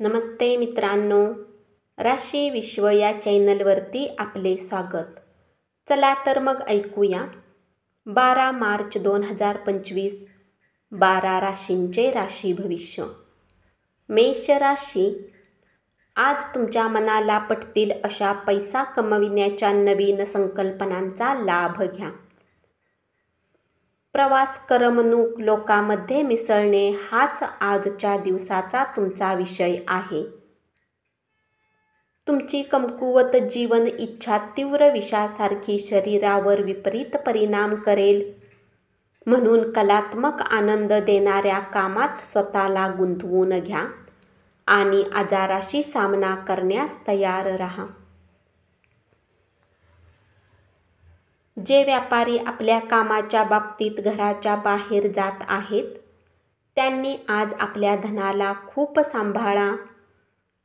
नमस्ते मित्रांनो, राशी विश्व या चॅनलवरती आपले स्वागत. चला तर मग ऐकूया 12 मार्च 2025 12 राशींचे राशी भविष्य. मेष राशी, आज तुमच्या मनाला पटतील अशा पैसा कमविण्याच्या नवीन संकल्पनांचा लाभ घ्या. प्रवास, करमणूक, लोकांमध्ये मिसळणे हाच आजच्या दिवसाचा तुमचा विषय आहे. तुमची कमकुवत जीवन इच्छा तीव्र विषासारखी शरीरावर विपरीत परिणाम करेल, म्हणून कलात्मक आनंद देणाऱ्या कामात स्वतःला गुंतवून घ्या आणि आजाराशी सामना करण्यास तयार राहा. जे व्यापारी आपल्या कामाच्या बाबतीत घराच्या बाहेर जात आहेत, त्यांनी आज आपल्या धनाला खूप सांभाळा,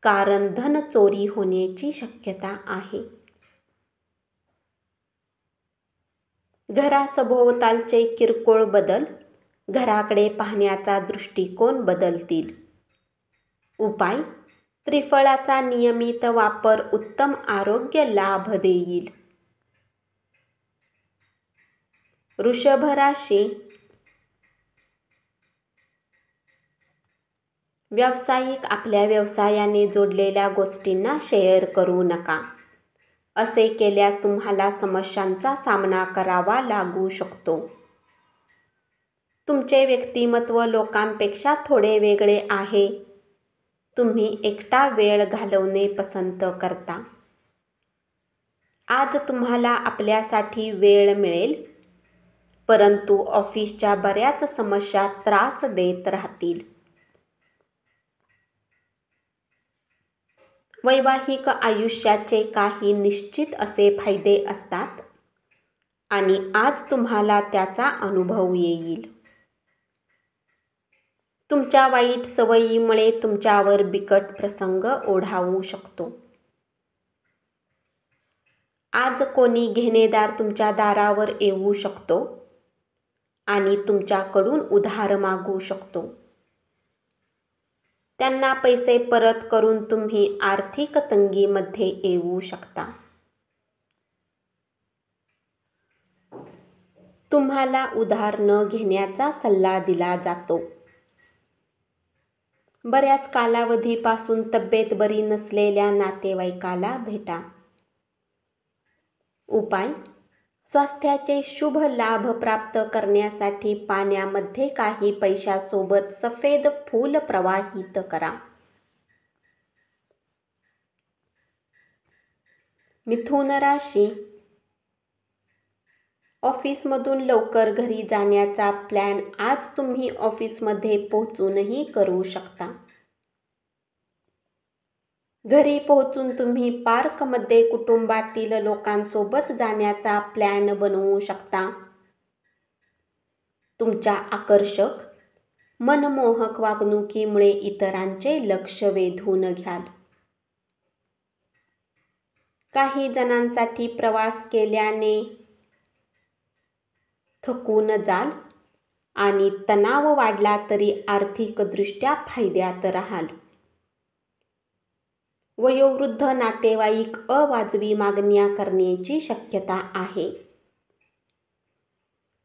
कारण धन चोरी होण्याची शक्यता आहे. घरासभोवतालचे किरकोळ बदल घराकडे पाहण्याचा दृष्टिकोन बदलतील. उपाय: त्रिफळाचा नियमित वापर उत्तम आरोग्य लाभ देईल. वृषभ राशी, व्यावसायिक, आपल्या व्यवसायाने जोडलेल्या गोष्टींना शेअर करू नका. असे केल्यास तुम्हाला समस्यांचा सामना करावा लागू शकतो. तुमचे व्यक्तिमत्व लोकांपेक्षा थोडे वेगळे आहे. तुम्ही एकटा वेळ घालवणे पसंत करता. आज तुम्हाला आपल्यासाठी वेळ मिळेल, परंतु ऑफिसच्या बऱ्याच समस्या त्रास देत राहतील. वैवाहिक आयुष्याचे काही निश्चित असे फायदे असतात आणि आज तुम्हाला त्याचा अनुभव येईल. तुमच्या वाईट सवयीमुळे तुमच्यावर बिकट प्रसंग ओढावू शकतो. आज कोणी घेणेदार तुमच्या दारावर येऊ शकतो आणि तुमच्याकडून उधार मागू शकतो. त्यांना पैसे परत करून तुम्ही आर्थिक तंगीमध्ये येऊ शकता. तुम्हाला उधार न घेण्याचा सल्ला दिला जातो. बऱ्याच कालावधीपासून तब्येत बरी नसलेल्या नातेवाईकाला भेटा. उपाय: स्वास्थ्याचे शुभ लाभ प्राप्त करण्यासाठी पाण्यामध्ये काही पैशासोबत सफेद फूल प्रवाहित करा. मिथुन राशी, ऑफिसमधून लवकर घरी जाण्याचा प्लॅन आज तुम्ही ऑफिसमध्ये पोहोचूनही करू शकता. घरी पोहोचून तुम्ही पार्कमध्ये कुटुंबातील लोकांसोबत जाण्याचा प्लॅन बनवू शकता. तुमच्या आकर्षक, मनमोहक वागणुकीमुळे इतरांचे लक्ष वेधून घ्याल. काही जणांसाठी प्रवास केल्याने थकून जाल आणि तणाव वाढला तरी आर्थिकदृष्ट्या फायद्यात राहाल. वयोवृद्ध नातेवाईक अवाजवी मागण्या करण्याची शक्यता आहे.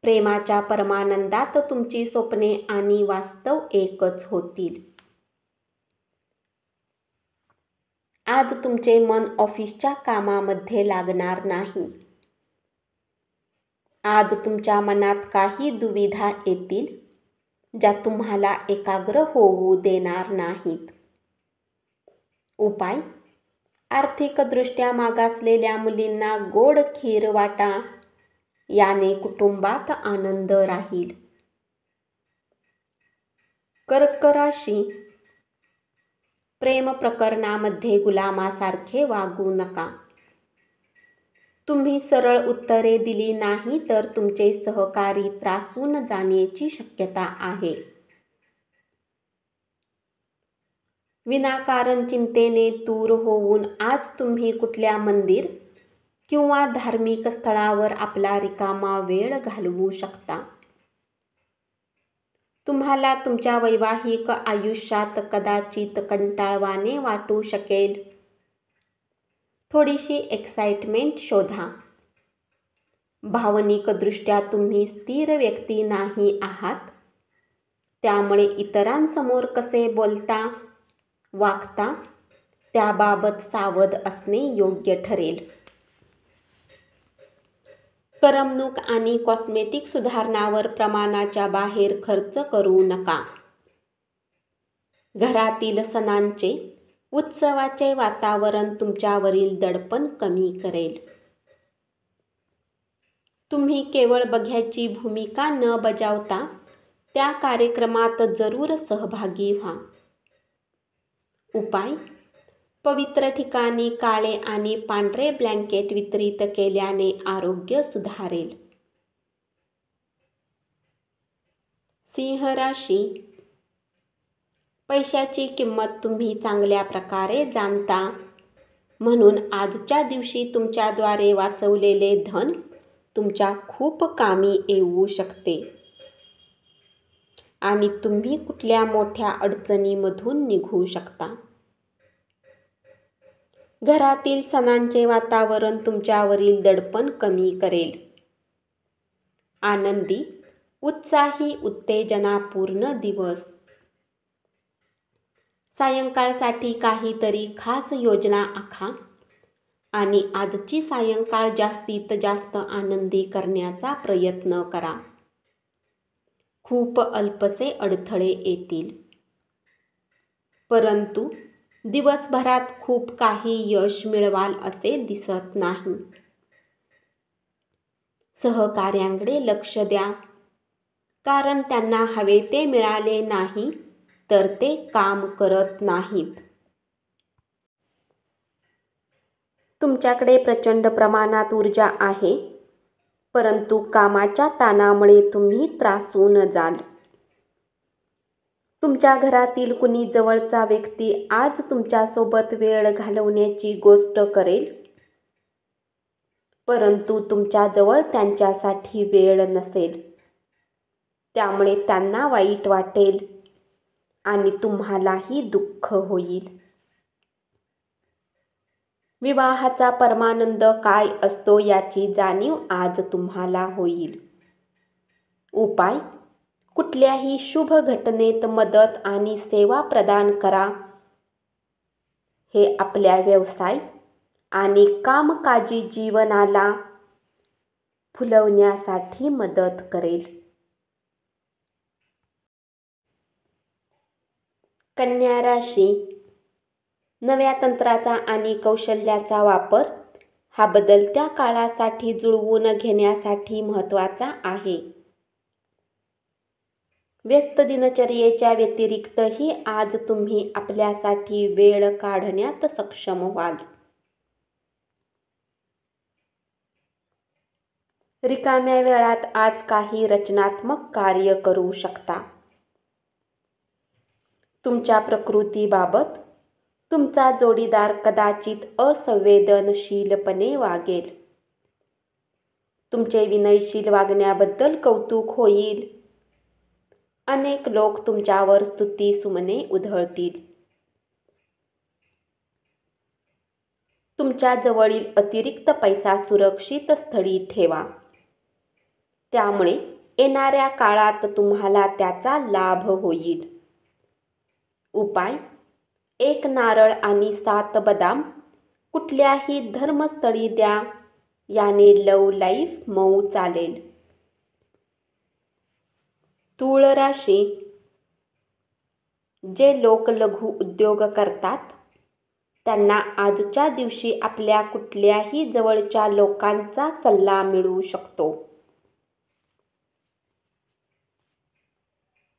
प्रेमाच्या परमानंदात तुमची स्वप्ने आणि वास्तव एकच होतील. आज तुमचे मन ऑफिसच्या कामामध्ये लागणार नाही. आज तुमच्या मनात काही दुविधा येतील, ज्या तुम्हाला एकाग्र होऊ देणार नाहीत. उपाय: आर्थिकदृष्ट्या मागासलेल्या मुलींना गोड खीर वाटा. याने कुटुंबात आनंद राहील. कर्क राशी, प्रेम प्रकरणामध्ये गुलामासारखे वागू नका. तुम्ही सरळ उत्तरे दिली नाही तर तुमचे सहकारी त्रासून जाण्याची शक्यता आहे. विनाकारण चिंतेने दूर होऊन आज तुम्ही कुठल्या मंदिर किंवा धार्मिक स्थळावर आपला रिकामा वेळ घालवू शकता. तुम्हाला तुमच्या वैवाहिक आयुष्यात कदाचित कंटाळवाणे वाटू शकेल. थोडीशी एक्साइटमेंट शोधा. भावनिकदृष्ट्या तुम्ही स्थिर व्यक्ती नाही आहात. त्यामुळे इतरांसमोर कसे बोलता, वागता त्याबाबत सावध असणे योग्य ठरेल. करमणूक आणि कॉस्मेटिक सुधारणांवर प्रमाणाच्या बाहेर खर्च करू नका. घरातील सणांचे, उत्सवाचे वातावरण तुमच्यावरील दडपण कमी करेल. तुम्ही केवळ बघ्याची भूमिका न बजावता त्या कार्यक्रमात जरूर सहभागी व्हा. उपाय: पवित्र ठिकाणी काळे आणि पांढरे ब्लँकेट वितरित केल्याने आरोग्य सुधारेल. सिंह राशी. पैशाची किंमत तुम्ही चांगल्या प्रकारे जाणता, म्हणून आजच्या दिवशी तुमच्याद्वारे वाचवलेले धन तुमच्या खूप कामी येऊ शकते आणि तुम्ही कुठल्या मोठ्या अडचणीमधून निघू शकता. घरातील सणांचे वातावरण तुमच्यावरील दडपण कमी करेल. आनंदी, उत्साही, उत्तेजनापूर्ण दिवस. सायंकाळसाठी काहीतरी खास योजना आखा आणि आजची सायंकाळ जास्तीत जास्त आनंदी करण्याचा प्रयत्न करा. खूप अल्पसे अडथळे येतील, परंतु दिवसभरात खूप काही यश मिळवाल असे दिसत नाही. सहकाऱ्यांकडे लक्ष द्या, कारण त्यांना हवे ते मिळाले नाही तर ते काम करत नाहीत. तुमच्याकडे प्रचंड प्रमाणात ऊर्जा आहे, परंतु कामाच्या ताणामुळे तुम्ही त्रासून जाल. तुमच्या घरातील कुणी जवळचा व्यक्ती आज तुमच्यासोबत वेळ घालवण्याची गोष्ट करेल, परंतु तुमच्याजवळ त्यांच्यासाठी वेळ नसेल. त्यामुळे त्यांना वाईट वाटेल आणि तुम्हालाही दुःख होईल. विवाहाचा परमानंद काय असतो याची जाणीव आज तुम्हाला होईल. उपाय: कुठल्याही शुभ घटनेत मदत आणि सेवा प्रदान करा. हे आपल्या व्यवसाय आणि कामकाजी जीवनाला फुलवण्यासाठी मदत करेल. कन्या राशी. नव्या तंत्राचा आणि कौशल्याचा वापर हा बदलत्या काळासाठी जुळवून घेण्यासाठी महत्त्वाचा आहे. व्यस्त दिनचर्येच्या व्यतिरिक्तही आज तुम्ही आपल्यासाठी वेळ काढण्यात सक्षम व्हाल. रिकाम्या वेळात आज काही रचनात्मक कार्य करू शकता. तुमच्या प्रकृतीबाबत तुमचा जोडीदार कदाचित असंवेदनशीलपणे वागेल. तुमचे विनयशील वागण्याबद्दल कौतुक होईल. अनेक लोक तुमच्यावर स्तुतिसुमने उधळतील. तुमच्या जवळील अतिरिक्त पैसा सुरक्षित स्थळी ठेवा. त्यामुळे येणाऱ्या काळात तुम्हाला त्याचा लाभ होईल. उपाय: 1 नारळ आणि 7 बदाम कुठल्याही धर्मस्थळी द्या. याने लव्ह लाईफ मऊ चालेल. तूळ राशी. जे लोक लघु उद्योग करतात त्यांना आजच्या दिवशी आपल्या कुठल्याही जवळच्या लोकांचा सल्ला मिळू शकतो,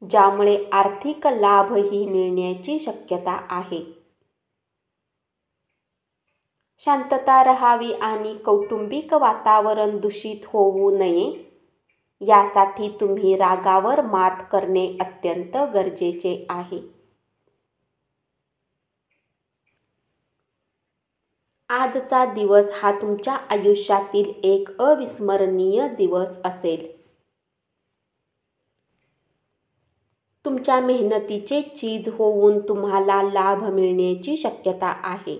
ज्यामुळे आर्थिक लाभही मिळण्याची शक्यता आहे. शांतता राहावी आणि कौटुंबिक वातावरण दूषित होऊ नये यासाठी तुम्ही रागावर मात करणे अत्यंत गरजेचे आहे. आजचा दिवस हा तुमच्या आयुष्यातील एक अविस्मरणीय दिवस असेल. तुमच्या मेहनतीचे चीज होऊन तुम्हाला लाभ मिळण्याची शक्यता आहे.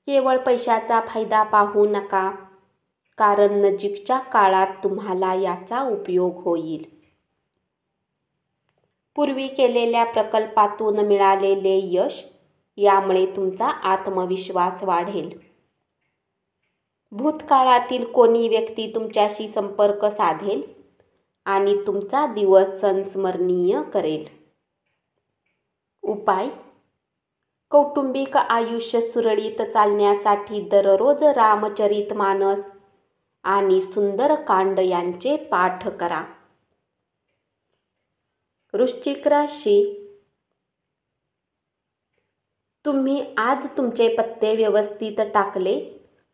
केवळ पैशाचा फायदा पाहू नका, कारण नजीकच्या काळात तुम्हाला याचा उपयोग होईल. पूर्वी केलेल्या प्रकल्पातून मिळालेले यश यामुळे तुमचा आत्मविश्वास वाढेल. भूतकाळातील कोणी व्यक्ती तुमच्याशी संपर्क साधेल आणि तुमचा दिवस संस्मरणीय करेल. उपाय: कौटुंबिक आयुष्य सुरळीत चालण्यासाठी दररोज रामचरितमानस आणि सुंदरकांड यांचे पाठ करा. वृश्चिक राशी. तुम्ही आज तुमचे पत्ते व्यवस्थित टाकले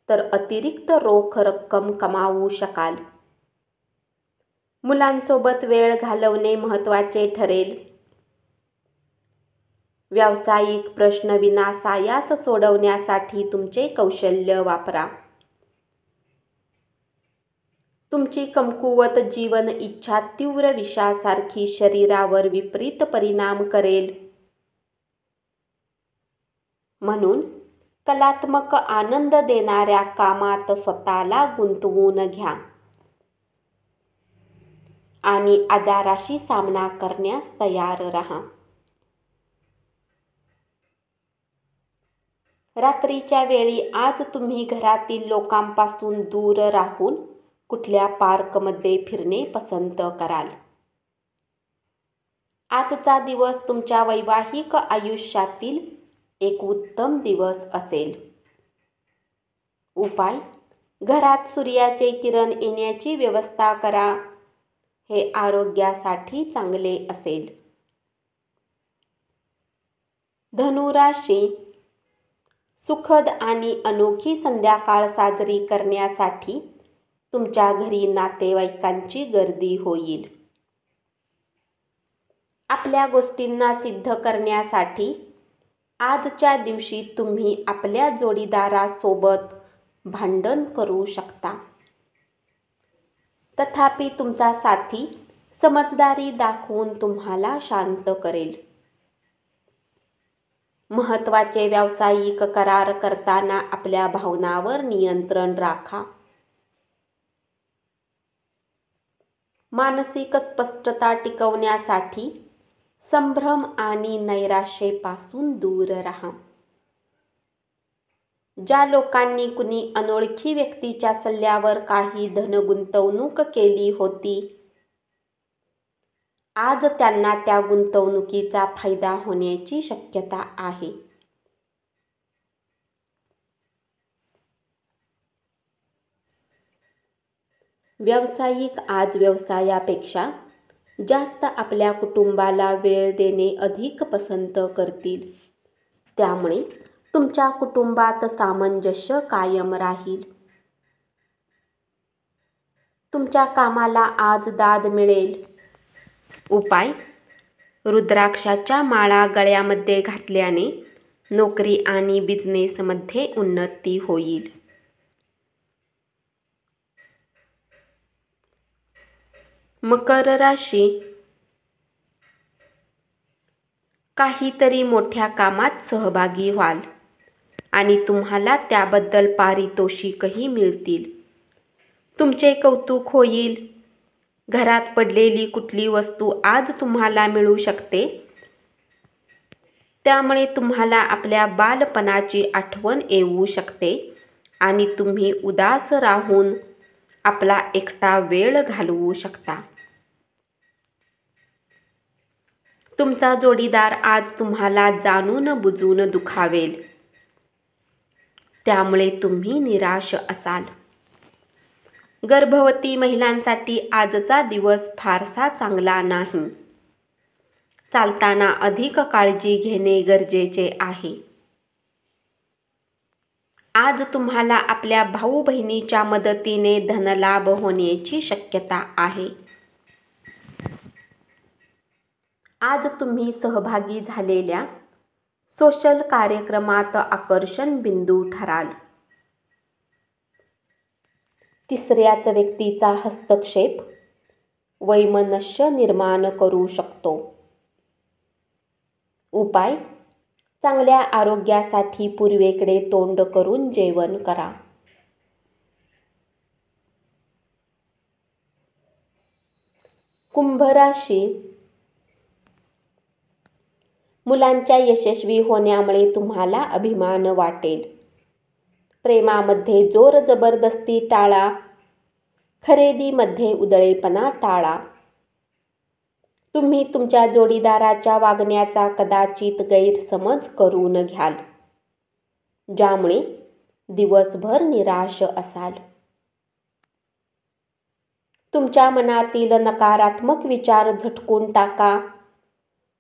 तर अतिरिक्त रोख रक्कम कमावू शकाल. मुलांसोबत वेळ घालवणे महत्त्वाचे ठरेल. व्यावसायिक प्रश्न विनासायास सोडवण्यासाठी तुमचे कौशल्य वापरा. तुमची कमकुवत जीवन इच्छा तीव्र विषासारखी शरीरावर विपरीत परिणाम करेल. म्हणून कलात्मक आनंद देणाऱ्या कामात स्वतःला गुंतवून घ्या आणि आजाराशी सामना करण्यास तयार राहा. रात्रीच्या वेळी आज तुम्ही घरातील लोकांपासून दूर राहून कुठल्या पार्कमध्ये फिरणे पसंत कराल. आजचा दिवस तुमच्या वैवाहिक आयुष्यातील एक उत्तम दिवस असेल. उपाय: घरात सूर्याचे किरण येण्याची व्यवस्था करा. हे आरोग्यासाठी चांगले असेल. धनु राशी. सुखद आणि अनोखी संध्याकाळ साजरी करण्यासाठी तुमच्या घरी नातेवाईकांची गर्दी होईल. आपल्या गोष्टींना सिद्ध करण्यासाठी आजच्या दिवशी तुम्ही आपल्या जोडीदारासोबत भांडण करू शकता. तथापि तुमचा साथी समजदारी दाखवून तुम्हाला शांत करेल. महत्त्वाचे व्यावसायिक करार करताना आपल्या भावनांवर नियंत्रण राखा. मानसिक स्पष्टता टिकवण्यासाठी संभ्रम आणि नैराश्यापासून दूर राहा. ज्या लोकांनी कुणी अनोळखी व्यक्तीच्या सल्ल्यावर काही धन गुंतवणूक केली होती, आज त्यांना त्या गुंतवणुकीचा फायदा होण्याची शक्यता आहे. व्यावसायिक आज व्यवसायापेक्षा जास्त आपल्या कुटुंबाला वेळ देणे अधिक पसंत करतील. त्यामुळे तुमच्या कुटुंबात सामंजस्य कायम राहील. तुमच्या कामाला आज दाद मिळेल. उपाय: रुद्राक्षाच्या माळा गळ्यामध्ये घातल्याने नोकरी आणि बिझनेसमध्ये उन्नती होईल. मकर राशी. काहीतरी मोठ्या कामात सहभागी व्हाल आणि तुम्हाला त्याबद्दल पारितोषिकही मिळतील. तुमचे कौतुक होईल. घरात पडलेली कुठली वस्तू आज तुम्हाला मिळू शकते. त्यामुळे तुम्हाला आपल्या बालपणाची आठवण येऊ शकते आणि तुम्ही उदास राहून आपला एकटा वेळ घालवू शकता. तुमचा जोडीदार आज तुम्हाला जाणून बुजून दुखावेल. त्यामुळे तुम्ही निराश असाल. गर्भवती महिलांसाठी आजचा दिवस फारसा चांगला नाही. चालताना अधिक काळजी घेणे गरजेचे आहे. आज तुम्हाला आपल्या भाऊ बहिणीच्या मदतीने धनलाभ होण्याची शक्यता आहे. आज तुम्ही सहभागी झालेल्या सोशल कार्यक्रमात आकर्षण बिंदू ठराल. तिसऱ्याच व्यक्तीचा हस्तक्षेप वैमनस्य निर्माण करू शकतो. उपाय: चांगल्या आरोग्यासाठी पूर्वेकडे तोंड करून जेवण करा. कुंभ राशी. मुलांच्या यशस्वी होण्यामुळे तुम्हाला अभिमान वाटेल. प्रेमामध्ये जोर जबरदस्ती टाळा. खरेदीमध्ये उधळेपणा टाळा. तुम्ही तुमच्या जोडीदाराच्या वागण्याचा कदाचित गैरसमज करून घ्याल, ज्यामुळे दिवसभर निराश असाल. तुमच्या मनातील नकारात्मक विचार झटकून टाका,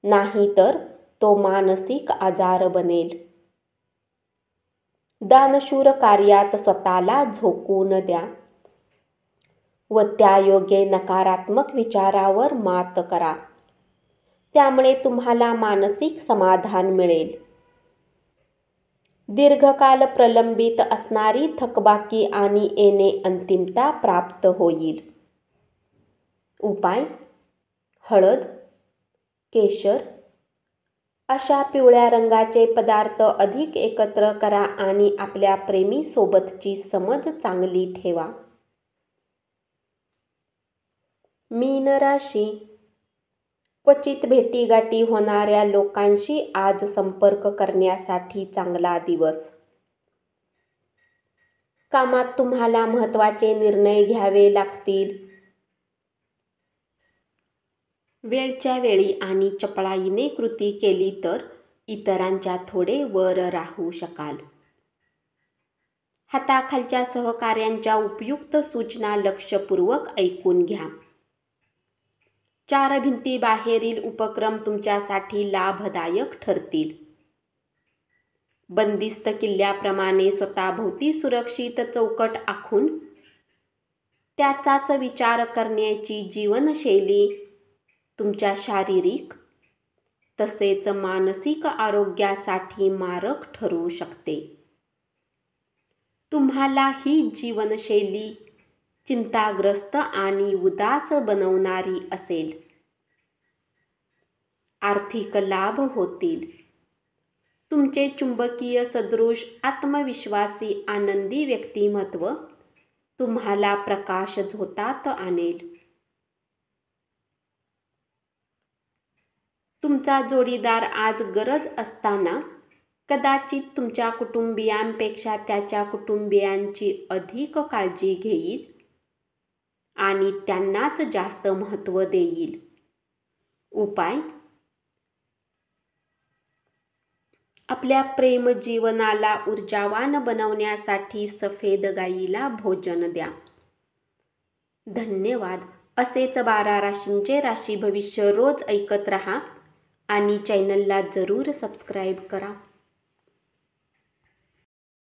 नाहीतर तो मानसिक आजार बनेल. दानशूर कार्यात स्वतःला झोकून द्या व त्यायोगे नकारात्मक विचारावर मात करा. त्यामुळे तुम्हाला मानसिक समाधान मिळेल. दीर्घकाल प्रलंबित असणारी थकबाकी आणि येणे अंतिमता प्राप्त होईल. उपाय: हळद, केशर अशा पिवळ्या रंगाचे पदार्थ अधिक एकत्र करा आणि आपल्या प्रेमीसोबतची समज चांगली ठेवा. मीन राशी. क्वचित भेटीगाठी होणाऱ्या लोकांशी आज संपर्क करण्यासाठी चांगला दिवस. कामात तुम्हाला महत्त्वाचे निर्णय घ्यावे लागतील. वेळच्या वेळी आणि चपळाईने कृती केली तर इतरांच्या थोडे वर राहू शकाल. हाताखालच्या सहकाऱ्यांच्या उपयुक्त सूचना लक्षपूर्वक ऐकून घ्या. चार भिंतीबाहेरील उपक्रम तुमच्यासाठी लाभदायक ठरतील. बंदिस्त किल्ल्याप्रमाणे स्वतःभोवती सुरक्षित चौकट आखून त्याचाच विचार करण्याची जीवनशैली तुमच्या शारीरिक तसेच मानसिक आरोग्यासाठी मारक ठरू शकते. तुम्हाला ही जीवनशैली चिंताग्रस्त आणि उदास बनवणारी असेल. आर्थिक लाभ होतील. तुमचे चुंबकीय सदृश आत्मविश्वासी आनंदी व्यक्तिमत्व तुम्हाला प्रकाश झोतात आणेल. तुमचा जोडीदार आज गरज असताना कदाचित तुमच्या कुटुंबियांपेक्षा त्याच्या कुटुंबियांची अधिक काळजी घेईल आणि त्यांनाच जास्त महत्त्व देईल. उपाय: आपल्या प्रेम जीवनाला ऊर्जावान बनवण्यासाठी सफेद गायीला भोजन द्या. धन्यवाद. असेच 12 राशींचे राशी भविष्य रोज ऐकत रहा आणि चॅनलला जरूर सबस्क्राईब करा.